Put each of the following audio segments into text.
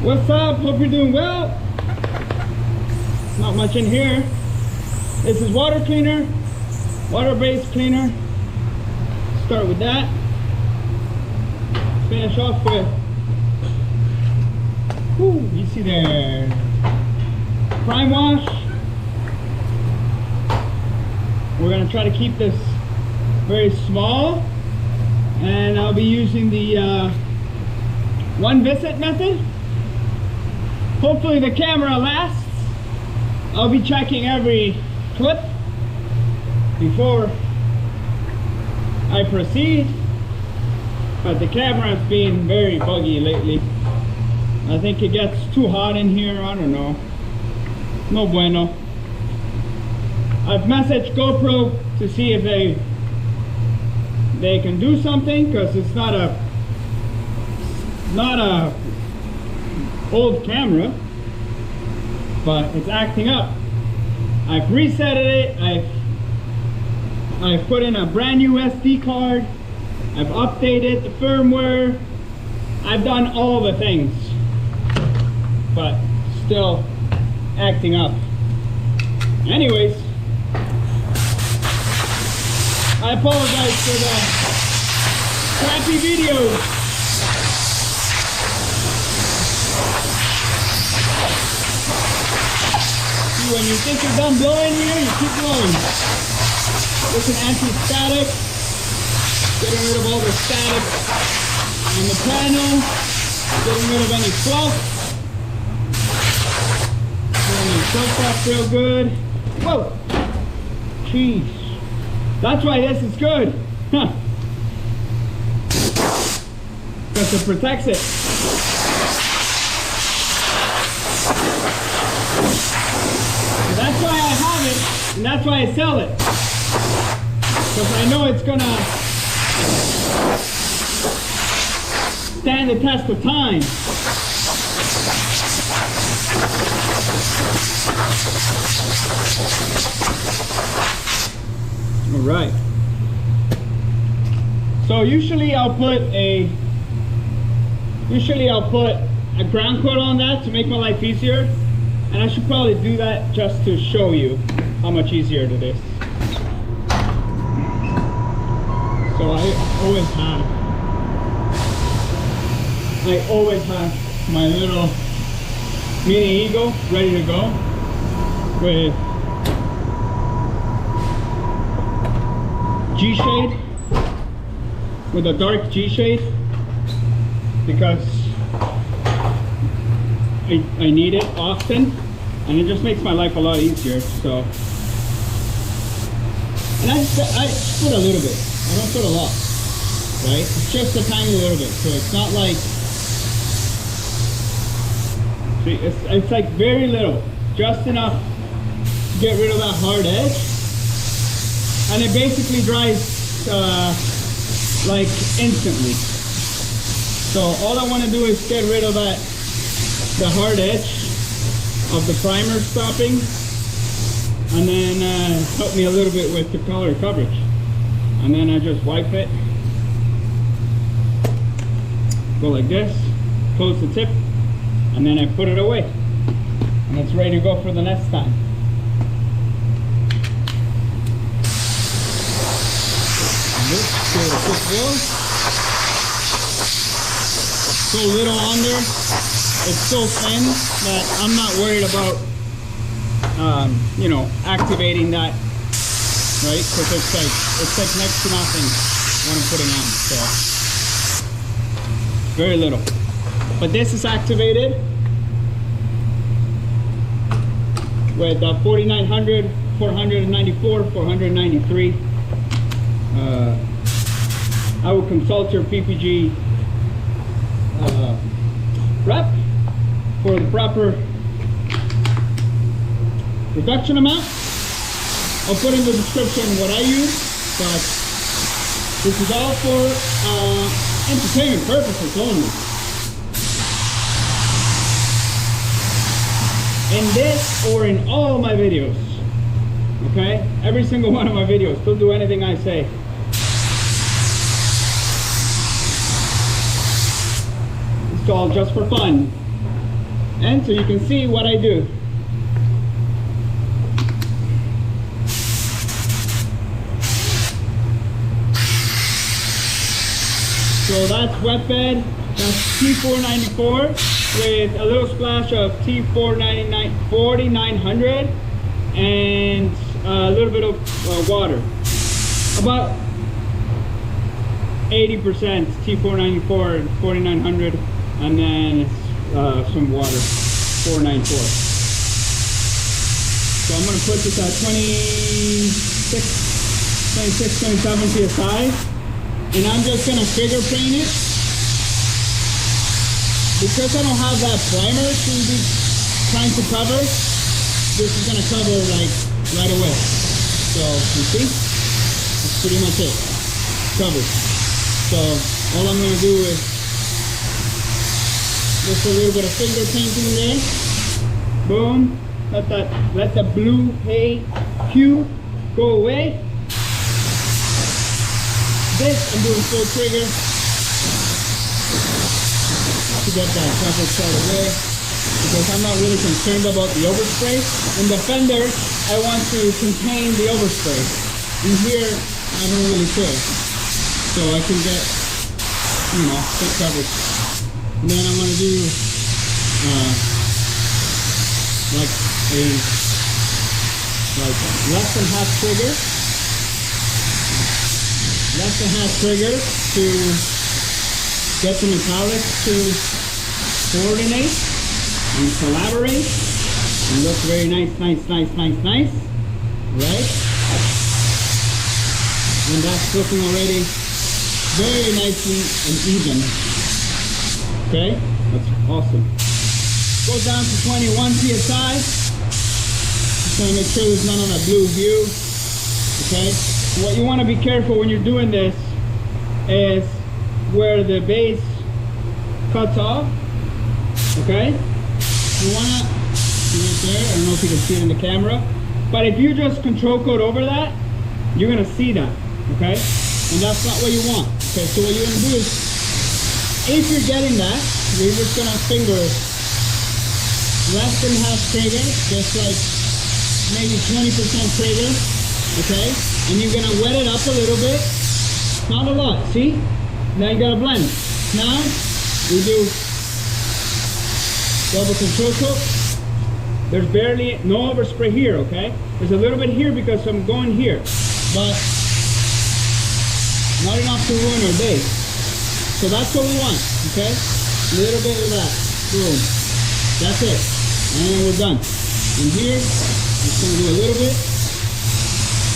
What's up? Hope you're doing well. Not much in here. This is water cleaner, water-based cleaner. Start with that. Finish off with, you see there, prime wash. We're gonna try to keep this very small, and I'll be using the one visit method. Hopefully the camera lasts. I'll be checking every clip before I proceed, but the camera has been very buggy lately. I think it gets too hot in here. I don't know. No bueno. I've messaged GoPro to see if they can do something, because it's not a old camera, but it's acting up. I've reset it. I've put in a brand new SD card. I've updated the firmware. I've done all the things, but still acting up. Anyways, I apologize for the crappy videos. When you think you're done blowing here, you keep blowing. It's an anti-static, getting rid of all the static on the panel, getting rid of any fluff, pulling yourself off real good. Whoa! Jeez. That's why this is good. Huh. Because it protects it. That's why I have it, and that's why I sell it. Because I know it's gonna stand the test of time. All right. So usually I'll put a ground coat on that to make my life easier. And I should probably do that just to show you how much easier it is. So I always have my little mini eagle ready to go with G-shade, with a dark G-shade, because I need it often, and it just makes my life a lot easier. So, and I put a little bit. I don't put a lot, right? It's just a tiny little bit. So it's not like, see, it's like very little, just enough to get rid of that hard edge, and it basically dries like instantly. So all I want to do is get rid of the hard edge of the primer stopping, and then help me a little bit with the color coverage. And then I just wipe it, go like this, close the tip, and then I put it away, and it's ready to go for the next time. So little on there. It's so thin that I'm not worried about, you know, activating that, right? Because it's like next to nothing when I'm putting on, so very little. But this is activated with 4900, 494, 493. I will consult your PPG rep for the proper reduction amount. I'll put in the description what I use, but this is all for entertainment purposes only. In this or in all my videos, okay? Every single one of my videos, don't do anything I say. It's all just for fun. And so you can see what I do. So that's wet bed, that's T494 with a little splash of T4900 and a little bit of water. About 80% T494 and 4900, and then some water, 494. So I'm gonna put this at 26, 27 PSI. And I'm just gonna figure paint it. Because I don't have that primer to be trying to cover, this is gonna cover like right away. So you see, that's pretty much it, covered. So all I'm gonna do is just a little bit of finger painting there. Boom, let the blue hue go away. This I'm doing full trigger to get that traffic out away, because I'm not really concerned about the overspray. In the fender, I want to contain the overspray. In here, I don't really care. So I can get, you know, thick coverage. And then I'm gonna do like less than half trigger. Less than half trigger to get the metallics to coordinate and collaborate and look very nice, right? And that's looking already very nicely and even. Okay, that's awesome. Go down to 21 PSI. Just want to make sure there's none of that blue hue. Okay. What you want to be careful when you're doing this is where the base cuts off. Okay, you want to see it there. I don't know if you can see it in the camera, but if you just control coat over that, you're gonna see that. Okay, and that's not what you want. Okay, so what you're gonna do is, if you're getting that, you're just gonna finger less than half trigger, just like maybe 20% trigger. Okay, and you're gonna wet it up a little bit, not a lot, see? Now you gotta blend. Now we do double control coat. There's barely no overspray here, okay? There's a little bit here because I'm going here, but not enough to ruin our day. So that's what we want, okay? A little bit of that, boom. That's it, and then we're done. And here, just gonna do a little bit.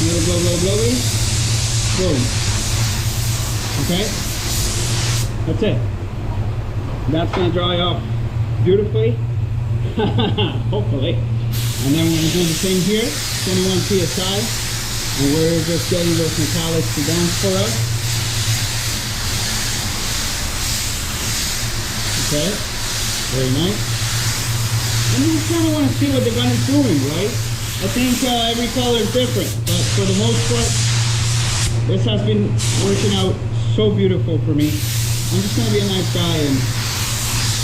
Little blowy, boom. Okay, that's it. That's gonna dry off beautifully, hopefully. And then we're gonna do the same here, 21 PSI, and we're just getting those metallics to dance for us. Okay, very nice. And you just kind of want to see what the gun is doing, right? I think every color is different, but for the most part, this has been working out so beautiful for me. I'm just going to be a nice guy and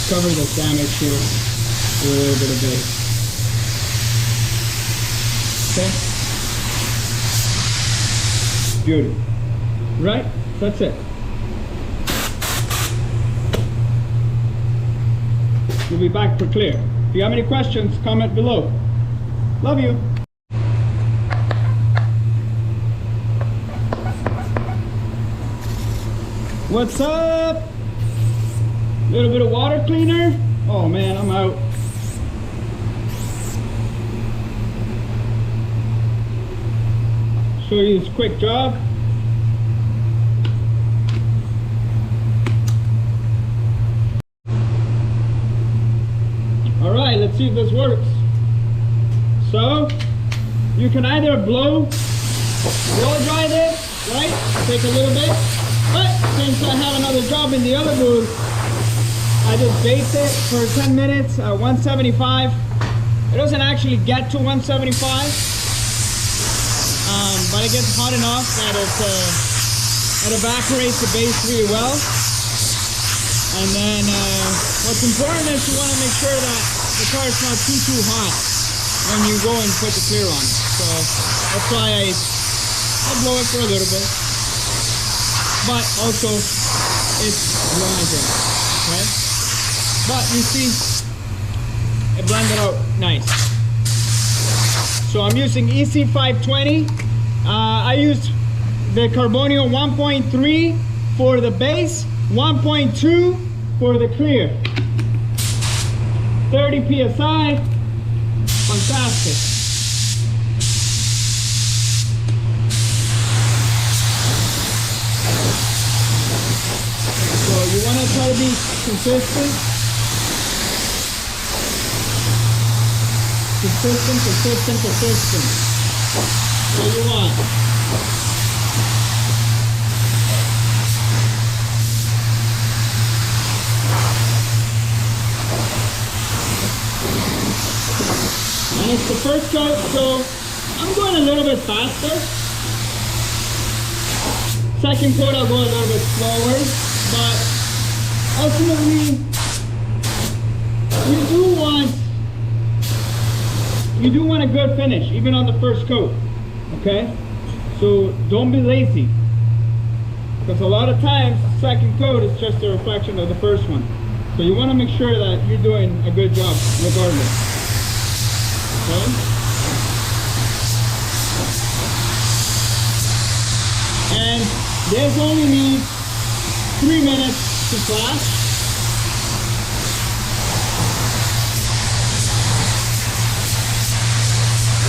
cover this damage here with a little bit of base. Okay? Beautiful. Right? That's it. We'll be back for clear. If you have any questions, comment below. Love you. What's up? Little bit of water cleaner. Oh man, I'm out. Show you this quick job. All right, let's see if this works. So you can either blow dry this, right? Take a little bit. But since I have another job in the other booth, I just baked it for 10 minutes at 175. It doesn't actually get to 175, but it gets hot enough that it evaporates the base really well. And then what's important is you want to make sure that the car's not too hot when you go and put the clear on. So that's why I blow it for a little bit. But also it's blended, okay? But you see, it blended out nice. So I'm using EC520. I used the Carbonio 1.3 for the base, 1.2 for the clear. 30 PSI, fantastic. So you want to try to be consistent. Consistent. What you want. And it's the first coat, so I'm going a little bit faster. Second coat I'll go a little bit slower, but ultimately you do want a good finish, even on the first coat, okay? So don't be lazy, because a lot of times the second coat is just a reflection of the first one. So you want to make sure that you're doing a good job regardless, okay? And this only needs 3 minutes to flash.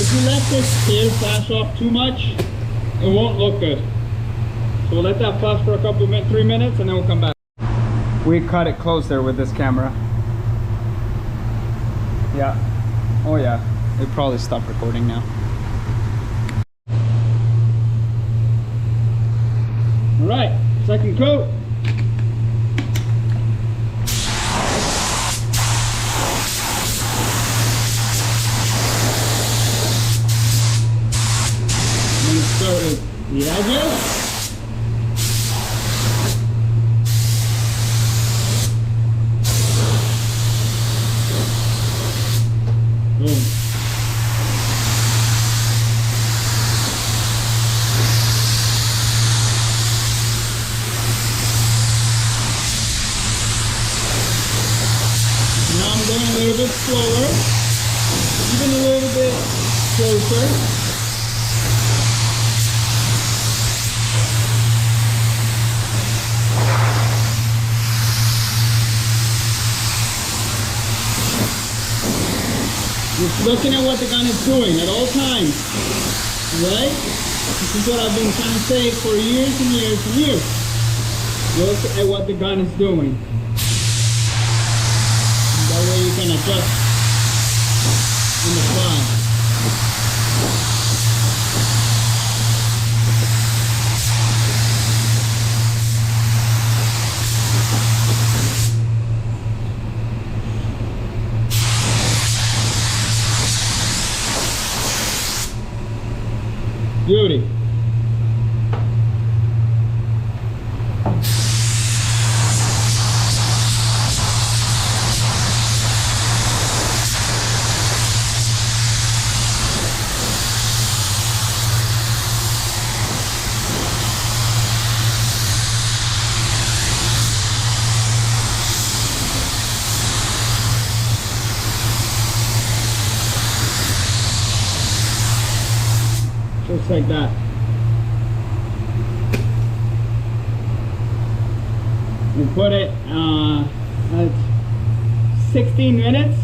If you let this clear flash off too much, it won't look good. So we'll let that flash for a couple of minutes, 3 minutes, and then we'll come back. We cut it close there with this camera. Yeah. Oh yeah. It probably stopped recording now. Alright, second coat. Start with the edges. Boom. Now I'm going a little bit slower, even a little bit closer. Just looking at what the gun is doing at all times, right? This is what I've been trying to say for years and years and years. Look at what the gun is doing. That way you can adjust on the fly. Beauty. Just like that. We put it at 16 minutes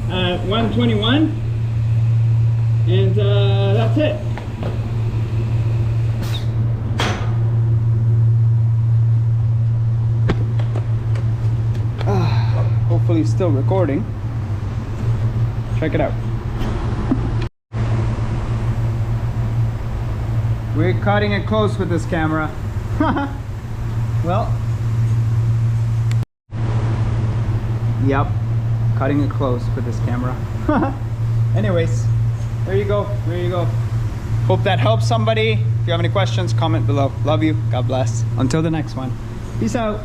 at 121, and that's it. Hopefully still recording. Check it out. We're cutting it close with this camera. Well, yep, cutting it close with this camera. Anyways, there you go, there you go. Hope that helps somebody. If you have any questions, comment below. Love you, God bless. Until the next one, peace out.